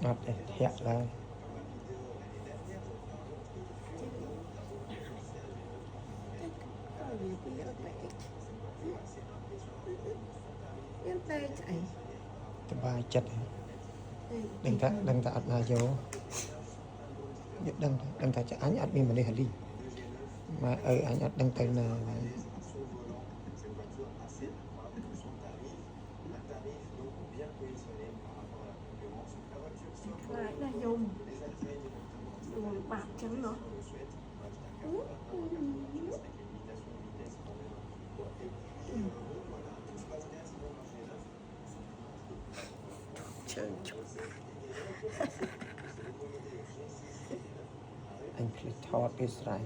ngọt để hẹn lại cái bài chật đừng ta ăn là vô đừng ta cho anh ăn mình mà đi hành đi mà anh ăn đừng ta là lại là dùng bạc trắng nữa anh phải thọt cái sải